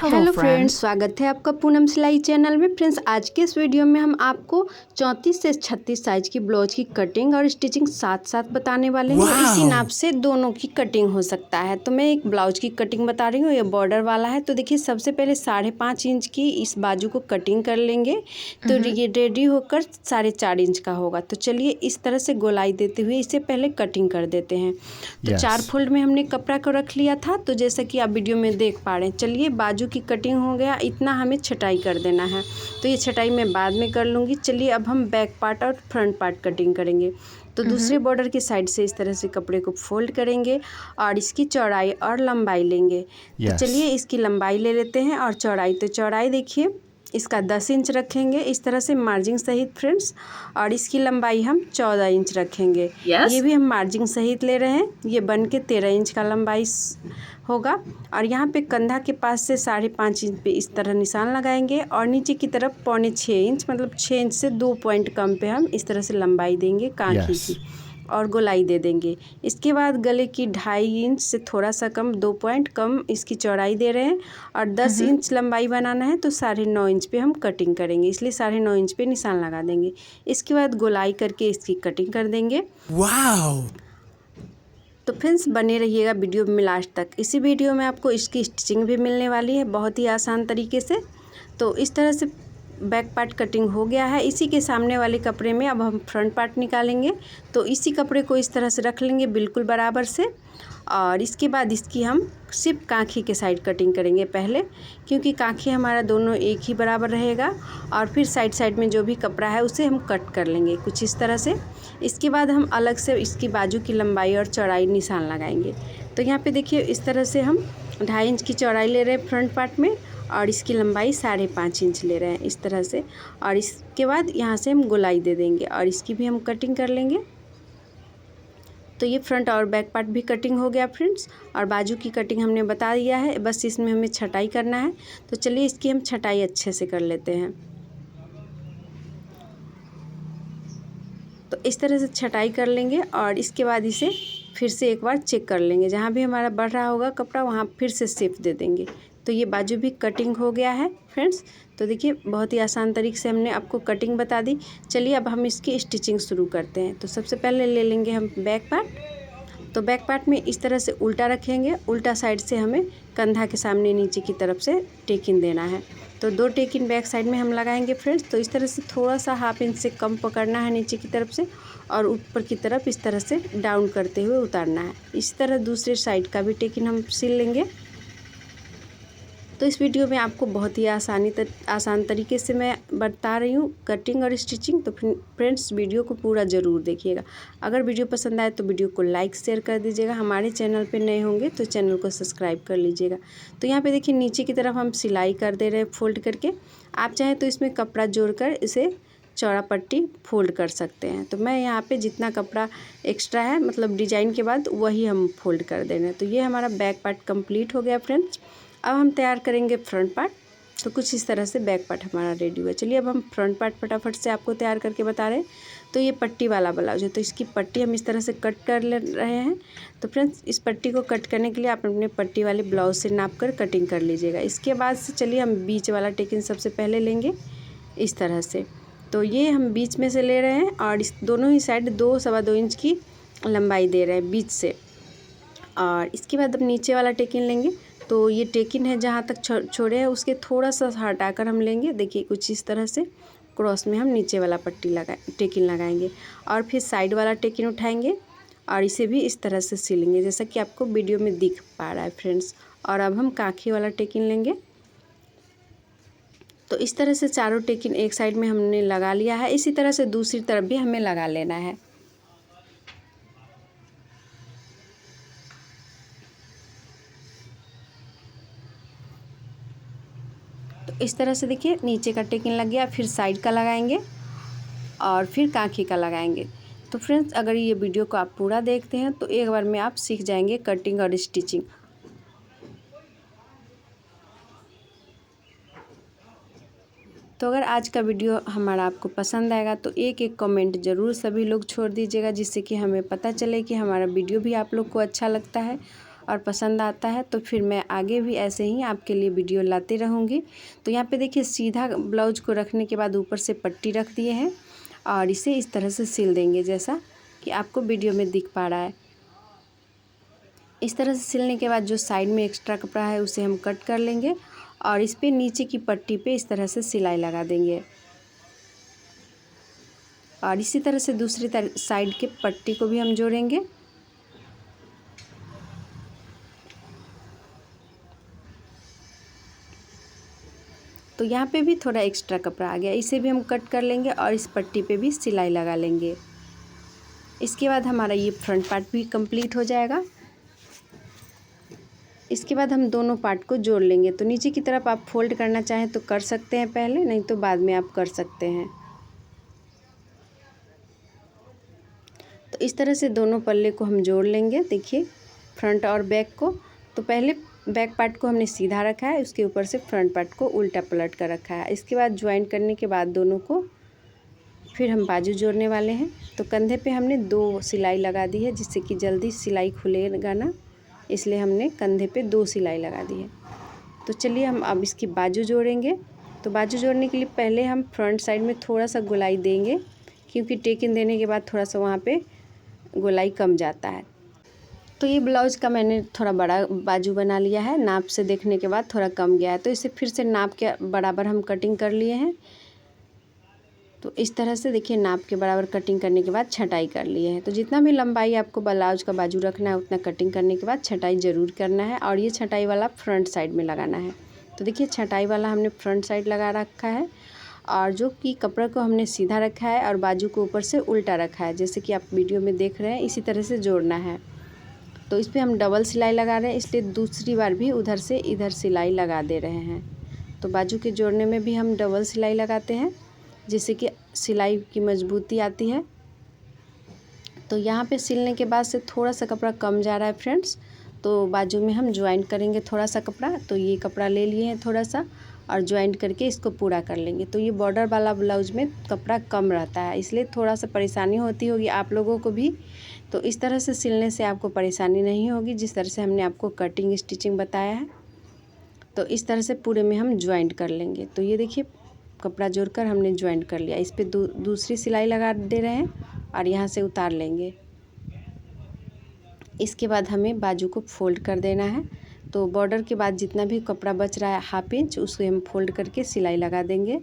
Hello friends, स्वागत है आपका पूनम सिलाई चैनल में। फ्रेंड्स, आज के इस वीडियो में हम आपको 34 से 36 साइज की ब्लाउज की कटिंग और स्टिचिंग साथ साथ बताने वाले हैं। इसी नाप से दोनों की कटिंग हो सकता है। तो मैं एक ब्लाउज की कटिंग बता रही हूँ, ये बॉर्डर वाला है। तो देखिए, सबसे पहले 5.5 इंच की इस बाजू को कटिंग कर लेंगे। तो ये रेडी होकर 4.5 इंच का होगा। तो चलिए इस तरह से गोलाई देते हुए इसे पहले कटिंग कर देते हैं। तो 4 फोल्ड में हमने कपड़ा को रख लिया था, तो जैसा कि आप वीडियो में देख पा रहे हैं। चलिए, बाजू की कटिंग हो गया, इतना हमें छटाई कर देना है। तो ये छटाई मैं बाद में कर लूँगी। चलिए अब हम बैक पार्ट और फ्रंट पार्ट कटिंग करेंगे। तो दूसरे बॉर्डर की साइड से इस तरह से कपड़े को फोल्ड करेंगे और इसकी चौड़ाई और लंबाई लेंगे। तो चलिए इसकी लंबाई ले लेते हैं और चौड़ाई। तो चौड़ाई देखिए, इसका 10 इंच रखेंगे इस तरह से मार्जिंग सहित फ्रेंड्स। और इसकी लंबाई हम 14 इंच रखेंगे। ये भी हम मार्जिंग सहित ले रहे हैं। ये बन के 13 इंच का लंबाई होगा। और यहाँ पे कंधा के पास से 5.5 इंच पे इस तरह निशान लगाएंगे और नीचे की तरफ 6.25 इंच, मतलब 6 इंच से 2 पॉइंट कम पे हम इस तरह से लंबाई देंगे कांखी की और गोलाई दे देंगे। इसके बाद गले की 2.5 इंच से थोड़ा सा कम, 2 पॉइंट कम इसकी चौड़ाई दे रहे हैं। और 10 इंच लंबाई बनाना है, तो 9.5 इंच पे हम कटिंग करेंगे, इसलिए 9.5 इंच पे निशान लगा देंगे। इसके बाद गोलाई करके इसकी कटिंग कर देंगे। वाओ! तो फ्रेंड्स, बने रहिएगा वीडियो में लास्ट तक। इसी वीडियो में आपको इसकी स्टिचिंग भी मिलने वाली है बहुत ही आसान तरीके से। तो इस तरह से बैक पार्ट कटिंग हो गया है। इसी के सामने वाले कपड़े में अब हम फ्रंट पार्ट निकालेंगे। तो इसी कपड़े को इस तरह से रख लेंगे बिल्कुल बराबर से। और इसके बाद इसकी हम सिर्फ कांखी के साइड कटिंग करेंगे पहले, क्योंकि कांखी हमारा दोनों एक ही बराबर रहेगा। और फिर साइड में जो भी कपड़ा है उसे हम कट कर लेंगे कुछ इस तरह से। इसके बाद हम अलग से इसकी बाजू की लंबाई और चौड़ाई निशान लगाएंगे। तो यहाँ पे देखिए, इस तरह से हम 2.5 इंच की चौड़ाई ले रहे हैं फ्रंट पार्ट में और इसकी लंबाई 5.5 इंच ले रहे हैं इस तरह से। और इसके बाद यहाँ से हम गोलाई दे देंगे और इसकी भी हम कटिंग कर लेंगे। तो ये फ्रंट और बैक पार्ट भी कटिंग हो गया फ्रेंड्स। और बाजू की कटिंग हमने बता दिया है, बस इसमें हमें छटाई करना है। तो चलिए इसकी हम छटाई अच्छे से कर लेते हैं। तो इस तरह से छटाई कर लेंगे और इसके बाद इसे फिर से एक बार चेक कर लेंगे। जहाँ भी हमारा बढ़ रहा होगा कपड़ा, वहाँ फिर से शेप दे देंगे। तो ये बाजू भी कटिंग हो गया है फ्रेंड्स। तो देखिए, बहुत ही आसान तरीके से हमने आपको कटिंग बता दी। चलिए अब हम इसकी स्टिचिंग शुरू करते हैं। तो सबसे पहले ले लेंगे हम बैक पार्ट। तो बैक पार्ट में इस तरह से उल्टा रखेंगे। उल्टा साइड से हमें कंधा के सामने नीचे की तरफ से टेकिन देना है। तो 2 टेकिन बैक साइड में हम लगाएंगे फ्रेंड्स। तो इस तरह से थोड़ा सा 1/2 इंच से कम पकड़ना है नीचे की तरफ से और ऊपर की तरफ इस तरह से डाउन करते हुए उतारना है। इस तरह दूसरे साइड का भी टेकिन हम सिल लेंगे। तो इस वीडियो में आपको बहुत ही आसान तरीके से मैं बता रही हूँ कटिंग और स्टिचिंग। तो फ्रेंड्स, वीडियो को पूरा ज़रूर देखिएगा। अगर वीडियो पसंद आए तो वीडियो को लाइक शेयर कर दीजिएगा। हमारे चैनल पे नए होंगे तो चैनल को सब्सक्राइब कर लीजिएगा। तो यहाँ पे देखिए, नीचे की तरफ हम सिलाई कर दे रहे हैं फोल्ड करके। आप चाहें तो इसमें कपड़ा जोड़कर इसे चौड़ा पट्टी फोल्ड कर सकते हैं। तो मैं यहाँ पे जितना कपड़ा एक्स्ट्रा है, मतलब डिजाइन के बाद, वही हम फोल्ड कर दे रहे हैं। तो ये हमारा बैक पार्ट कंप्लीट हो गया फ्रेंड्स। अब हम तैयार करेंगे फ्रंट पार्ट। तो कुछ इस तरह से बैक पार्ट हमारा रेडी हुआ। चलिए अब हम फ्रंट पार्ट फटाफट से आपको तैयार करके बता रहे हैं। तो ये पट्टी वाला ब्लाउज है, तो इसकी पट्टी हम इस तरह से कट कर ले रहे हैं। तो फ्रेंड्स, इस पट्टी को कट करने के लिए आप अपने पट्टी वाले ब्लाउज से नाप कर कटिंग कर लीजिएगा। इसके बाद से चलिए हम बीच वाला टेकिंग सबसे पहले लेंगे इस तरह से। तो ये हम बीच में से ले रहे हैं और इस दोनों ही साइड 2 सवा 2 इंच की लंबाई दे रहे हैं बीच से। और इसके बाद अब नीचे वाला टेकिन लेंगे। तो ये टेकिन है जहाँ तक छोड़े हैं उसके थोड़ा सा हटाकर हम लेंगे। देखिए, कुछ इस तरह से क्रॉस में हम नीचे वाला टेकिन लगाएंगे और फिर साइड वाला टेकिन उठाएंगे और इसे भी इस तरह से सिलेंगे, जैसा कि आपको वीडियो में दिख पा रहा है फ्रेंड्स। और अब हम कांखी वाला टेकिन लेंगे। तो इस तरह से चारों टेकिन एक साइड में हमने लगा लिया है। इसी तरह से दूसरी तरफ भी हमें लगा लेना है। तो इस तरह से देखिए, नीचे का टेकिन लग गया, फिर साइड का लगाएंगे और फिर कांखी का लगाएंगे। तो फ्रेंड्स, अगर ये वीडियो को आप पूरा देखते हैं तो एक बार में आप सीख जाएंगे कटिंग और स्टिचिंग। तो अगर आज का वीडियो हमारा आपको पसंद आएगा तो एक कमेंट ज़रूर सभी लोग छोड़ दीजिएगा, जिससे कि हमें पता चले कि हमारा वीडियो भी आप लोग को अच्छा लगता है। और पसंद आता है तो फिर मैं आगे भी ऐसे ही आपके लिए वीडियो लाते रहूँगी। तो यहाँ पे देखिए सीधा ब्लाउज को रखने के बाद ऊपर से पट्टी रख दिए हैं और इसे इस तरह से सिल देंगे जैसा कि आपको वीडियो में दिख पा रहा है। इस तरह से सिलने के बाद जो साइड में एक्स्ट्रा कपड़ा है उसे हम कट कर लेंगे और इस पे नीचे की पट्टी पे इस तरह से सिलाई लगा देंगे और इसी तरह से दूसरी साइड के पट्टी को भी हम जोड़ेंगे। तो यहाँ पे भी थोड़ा एक्स्ट्रा कपड़ा आ गया, इसे भी हम कट कर लेंगे और इस पट्टी पे भी सिलाई लगा लेंगे। इसके बाद हमारा ये फ्रंट पार्ट भी कंप्लीट हो जाएगा। इसके बाद हम दोनों पार्ट को जोड़ लेंगे। तो नीचे की तरफ आप फोल्ड करना चाहें तो कर सकते हैं पहले, नहीं तो बाद में आप कर सकते हैं। तो इस तरह से दोनों पल्ले को हम जोड़ लेंगे। देखिए फ्रंट और बैक को, तो पहले बैक पार्ट को हमने सीधा रखा है, उसके ऊपर से फ्रंट पार्ट को उल्टा पलट कर रखा है। इसके बाद ज्वाइन करने के बाद दोनों को फिर हम बाजू जोड़ने वाले हैं। तो कंधे पे हमने 2 सिलाई लगा दी है जिससे कि जल्दी सिलाई खुलेगा ना, इसलिए हमने कंधे पे 2 सिलाई लगा दी है। तो चलिए हम अब इसकी बाजू जोड़ेंगे। तो बाजू जोड़ने के लिए पहले हम फ्रंट साइड में थोड़ा सा गोलाई देंगे, क्योंकि टेकिन देने के बाद थोड़ा सा वहाँ पे गोलाई कम जाता है। तो ये ब्लाउज़ का मैंने थोड़ा बड़ा बाजू बना लिया है, नाप से देखने के बाद थोड़ा कम गया है, तो इसे फिर से नाप के बराबर हम कटिंग कर लिए हैं। तो इस तरह से देखिए नाप के बराबर कटिंग करने के बाद छटाई कर लिए हैं। तो जितना भी लंबाई आपको ब्लाउज़ का बाजू रखना है उतना कटिंग करने के बाद छटाई ज़रूर करना है, और ये छटाई वाला फ्रंट साइड में लगाना है। तो देखिए छटाई वाला हमने फ्रंट साइड लगा रखा है, और जो कि कपड़ा को हमने सीधा रखा है और बाजू को ऊपर से उल्टा रखा है, जैसे कि आप वीडियो में देख रहे हैं। इसी तरह से जोड़ना है। तो इस पर हम डबल सिलाई लगा रहे हैं, इसलिए दूसरी बार भी उधर से इधर सिलाई लगा दे रहे हैं। तो बाजू के जोड़ने में भी हम डबल सिलाई लगाते हैं, जिससे कि सिलाई की मजबूती आती है। तो यहाँ पे सिलने के बाद से थोड़ा सा कपड़ा कम जा रहा है फ्रेंड्स, तो बाजू में हम ज्वाइंट करेंगे थोड़ा सा कपड़ा। तो ये कपड़ा ले लिए हैं थोड़ा सा और ज्वाइंट करके इसको पूरा कर लेंगे। तो ये बॉर्डर वाला ब्लाउज में कपड़ा कम रहता है, इसलिए थोड़ा सा परेशानी होती होगी आप लोगों को भी। तो इस तरह से सिलने से आपको परेशानी नहीं होगी, जिस तरह से हमने आपको कटिंग स्टिचिंग बताया है। तो इस तरह से पूरे में हम ज्वाइंट कर लेंगे। तो ये देखिए कपड़ा जोड़कर हमने ज्वाइंट कर लिया। इस पर दूसरी सिलाई लगा दे रहे हैं और यहाँ से उतार लेंगे। इसके बाद हमें बाजू को फोल्ड कर देना है। तो बॉर्डर के बाद जितना भी कपड़ा बच रहा है 1/2 इंच, उसको हम फोल्ड करके सिलाई लगा देंगे।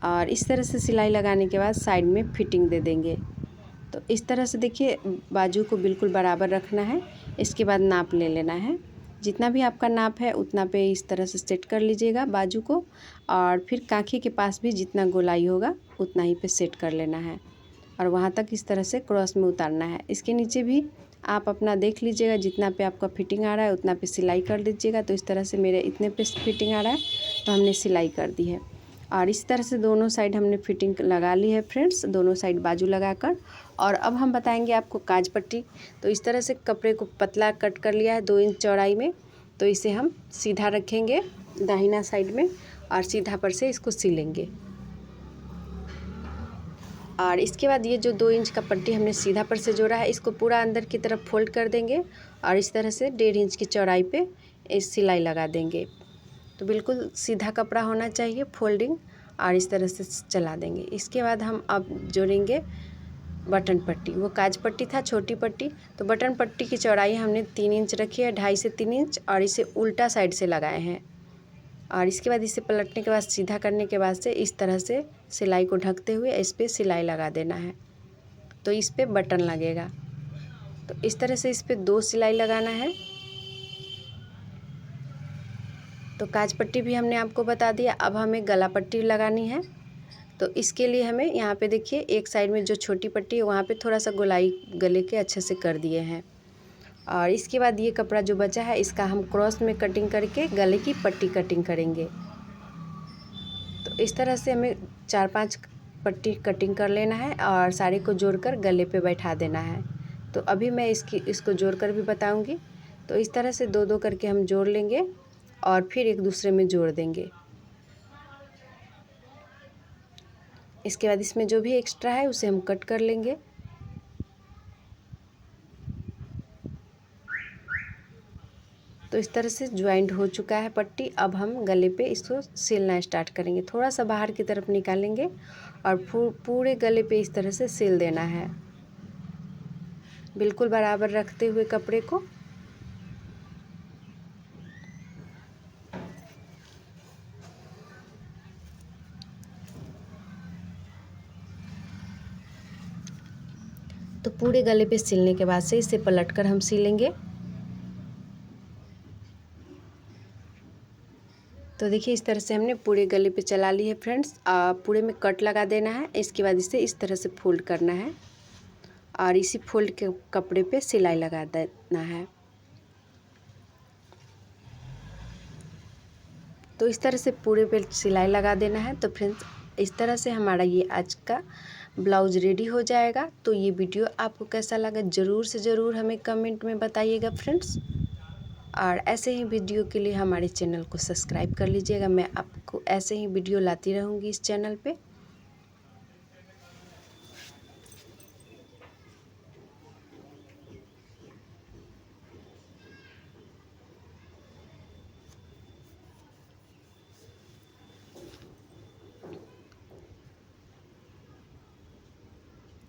और इस तरह से सिलाई लगाने के बाद साइड में फिटिंग दे देंगे। तो इस तरह से देखिए बाजू को बिल्कुल बराबर रखना है। इसके बाद नाप ले लेना है, जितना भी आपका नाप है उतना पे इस तरह से सेट कर लीजिएगा बाजू को, और फिर काँखे के पास भी जितना गोलाई होगा उतना ही पे सेट कर लेना है, और वहाँ तक इस तरह से क्रॉस में उतारना है। इसके नीचे भी आप अपना देख लीजिएगा, जितना पे आपका फिटिंग आ रहा है उतना पे सिलाई कर दीजिएगा। तो इस तरह से मेरे इतने पे फिटिंग आ रहा है तो हमने सिलाई कर दी है। और इस तरह से दोनों साइड हमने फिटिंग लगा ली है फ्रेंड्स, दोनों साइड बाजू लगाकर। और अब हम बताएंगे आपको काज पट्टी। तो इस तरह से कपड़े को पतला कट कर लिया है 2 इंच चौड़ाई में। तो इसे हम सीधा रखेंगे दाहिना साइड में और सीधा पर से इसको सिलेंगे। और इसके बाद ये जो 2 इंच का पट्टी हमने सीधा पर से जोड़ा है, इसको पूरा अंदर की तरफ फोल्ड कर देंगे और इस तरह से 1.5 इंच की चौड़ाई पे इस सिलाई लगा देंगे। तो बिल्कुल सीधा कपड़ा होना चाहिए, फोल्डिंग, और इस तरह से चला देंगे। इसके बाद हम अब जोड़ेंगे बटन पट्टी। वो काज पट्टी था छोटी पट्टी, तो बटन पट्टी की चौड़ाई हमने 3 इंच रखी है, 2.5 से 3 इंच, और इसे उल्टा साइड से लगाए हैं। और इसके बाद इसे पलटने के बाद सीधा करने के बाद से इस तरह से सिलाई को ढकते हुए इस पर सिलाई लगा देना है। तो इस पर बटन लगेगा। तो इस तरह से इस पर 2 सिलाई लगाना है। तो काज पट्टी भी हमने आपको बता दिया। अब हमें गला पट्टी लगानी है। तो इसके लिए हमें यहाँ पे देखिए एक साइड में जो छोटी पट्टी है वहाँ पे थोड़ा सा गोलाई गले के अच्छे से कर दिए हैं। और इसके बाद ये कपड़ा जो बचा है इसका हम क्रॉस में कटिंग करके गले की पट्टी कटिंग करेंगे। तो इस तरह से हमें 4-5 पट्टी कटिंग कर लेना है और साड़ी को जोड़कर गले पे बैठा देना है। तो अभी मैं इसको जोड़कर भी बताऊंगी। तो इस तरह से 2-2 करके हम जोड़ लेंगे और फिर एक दूसरे में जोड़ देंगे। इसके बाद इसमें जो भी एक्स्ट्रा है उसे हम कट कर लेंगे। तो इस तरह से ज्वाइंट हो चुका है पट्टी। अब हम गले पे इसको सिलना स्टार्ट करेंगे। थोड़ा सा बाहर की तरफ निकालेंगे और पूरे गले पे इस तरह से सिल देना है, बिल्कुल बराबर रखते हुए कपड़े को। तो पूरे गले पे सिलने के बाद से इसे पलटकर हम सिलेंगे। तो देखिए इस तरह से हमने पूरे गले पे चला ली है फ्रेंड्स। पूरे में कट लगा देना है। इसके बाद इसे इस तरह से फोल्ड करना है और इसी फोल्ड के कपड़े पे सिलाई लगा देना है। तो इस तरह से पूरे पे सिलाई लगा देना है। तो फ्रेंड्स इस तरह से हमारा ये आज का ब्लाउज रेडी हो जाएगा। तो ये वीडियो आपको कैसा लगा ज़रूर से ज़रूर हमें कमेंट में बताइएगा फ्रेंड्स। और ऐसे ही वीडियो के लिए हमारे चैनल को सब्सक्राइब कर लीजिएगा। मैं आपको ऐसे ही वीडियो लाती रहूँगी इस चैनल पे।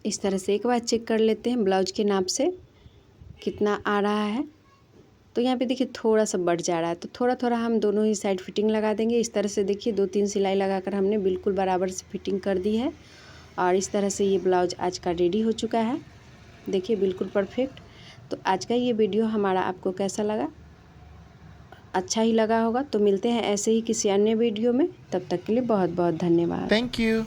इस तरह से एक बार चेक कर लेते हैं ब्लाउज के नाप से कितना आ रहा है। तो यहाँ पे देखिए थोड़ा सा बढ़ जा रहा है, तो थोड़ा थोड़ा हम दोनों ही साइड फिटिंग लगा देंगे। इस तरह से देखिए 2-3 सिलाई लगाकर हमने बिल्कुल बराबर से फिटिंग कर दी है। और इस तरह से ये ब्लाउज आज का रेडी हो चुका है, देखिए बिल्कुल परफेक्ट। तो आज का ये वीडियो हमारा आपको कैसा लगा? अच्छा ही लगा होगा। तो मिलते हैं ऐसे ही किसी अन्य वीडियो में, तब तक के लिए बहुत बहुत धन्यवाद। Thank you.